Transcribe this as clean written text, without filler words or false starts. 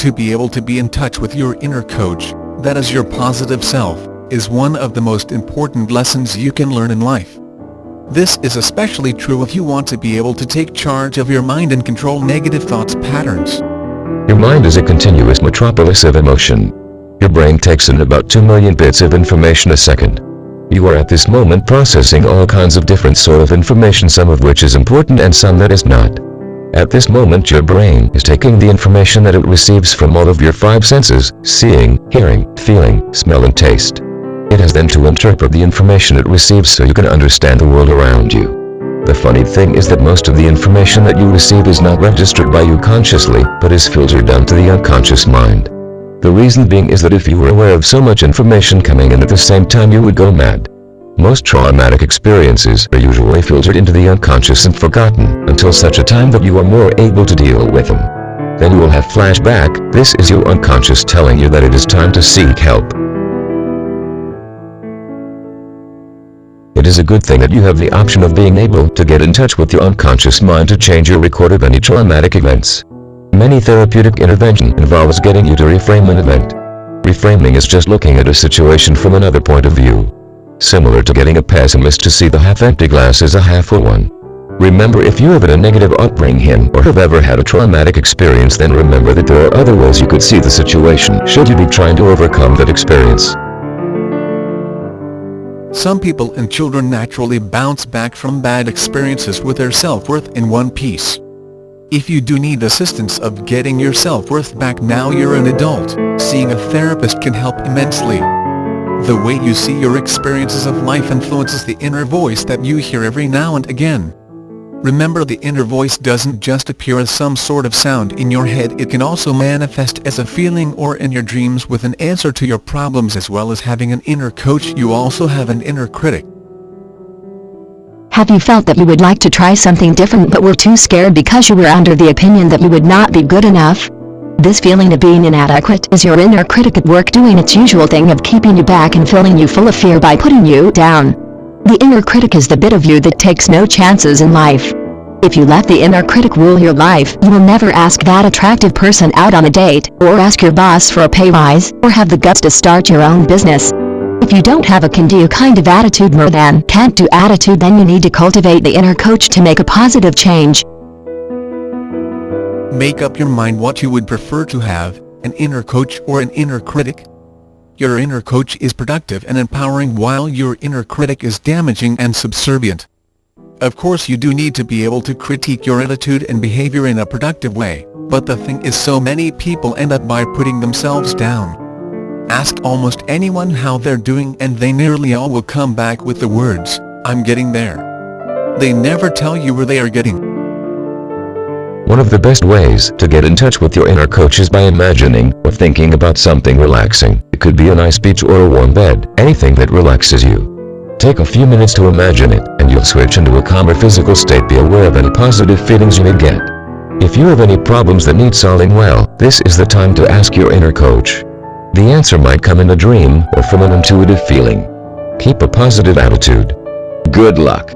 To be able to be in touch with your inner coach, that is your positive self, is one of the most important lessons you can learn in life. This is especially true if you want to be able to take charge of your mind and control negative thoughts patterns. Your mind is a continuous metropolis of emotion. Your brain takes in about 2 million bits of information a second. You are at this moment processing all kinds of different sort of information, some of which is important and some that is not. At this moment your brain is taking the information that it receives from all of your 5 senses, seeing, hearing, feeling, smell and taste. It has then to interpret the information it receives so you can understand the world around you. The funny thing is that most of the information that you receive is not registered by you consciously, but is filtered down to the unconscious mind. The reason being is that if you were aware of so much information coming in at the same time, you would go mad. Most traumatic experiences are usually filtered into the unconscious and forgotten until such a time that you are more able to deal with them. Then you will have flashback. This is your unconscious telling you that it is time to seek help. It is a good thing that you have the option of being able to get in touch with your unconscious mind to change your record of any traumatic events. Many therapeutic intervention involves getting you to reframe an event. Reframing is just looking at a situation from another point of view. Similar to getting a pessimist to see the half-empty glass as a half-full one. Remember, if you have had a negative upbringing or have ever had a traumatic experience, then remember that there are other ways you could see the situation should you be trying to overcome that experience. Some people and children naturally bounce back from bad experiences with their self-worth in one piece. If you do need assistance of getting your self-worth back now you're an adult, seeing a therapist can help immensely. The way you see your experiences of life influences the inner voice that you hear every now and again. Remember, the inner voice doesn't just appear as some sort of sound in your head, it can also manifest as a feeling or in your dreams with an answer to your problems. As well as having an inner coach, you also have an inner critic. Have you felt that you would like to try something different but were too scared because you were under the opinion that you would not be good enough? This feeling of being inadequate is your inner critic at work doing its usual thing of keeping you back and filling you full of fear by putting you down. The inner critic is the bit of you that takes no chances in life. If you let the inner critic rule your life, you will never ask that attractive person out on a date, or ask your boss for a pay rise, or have the guts to start your own business. If you don't have a can-do kind of attitude, more than can't-do attitude, then you need to cultivate the inner coach to make a positive change. Make up your mind what you would prefer to have, an inner coach or an inner critic. Your inner coach is productive and empowering, while your inner critic is damaging and subservient. Of course, you do need to be able to critique your attitude and behavior in a productive way, but the thing is, so many people end up by putting themselves down. Ask almost anyone how they're doing and they nearly all will come back with the words, "I'm getting there." They never tell you where they are getting. One of the best ways to get in touch with your inner coach is by imagining or thinking about something relaxing. It could be a nice beach or a warm bed, anything that relaxes you. Take a few minutes to imagine it, and you'll switch into a calmer physical state. Be aware of any positive feelings you may get. If you have any problems that need solving, well, this is the time to ask your inner coach. The answer might come in a dream or from an intuitive feeling. Keep a positive attitude. Good luck.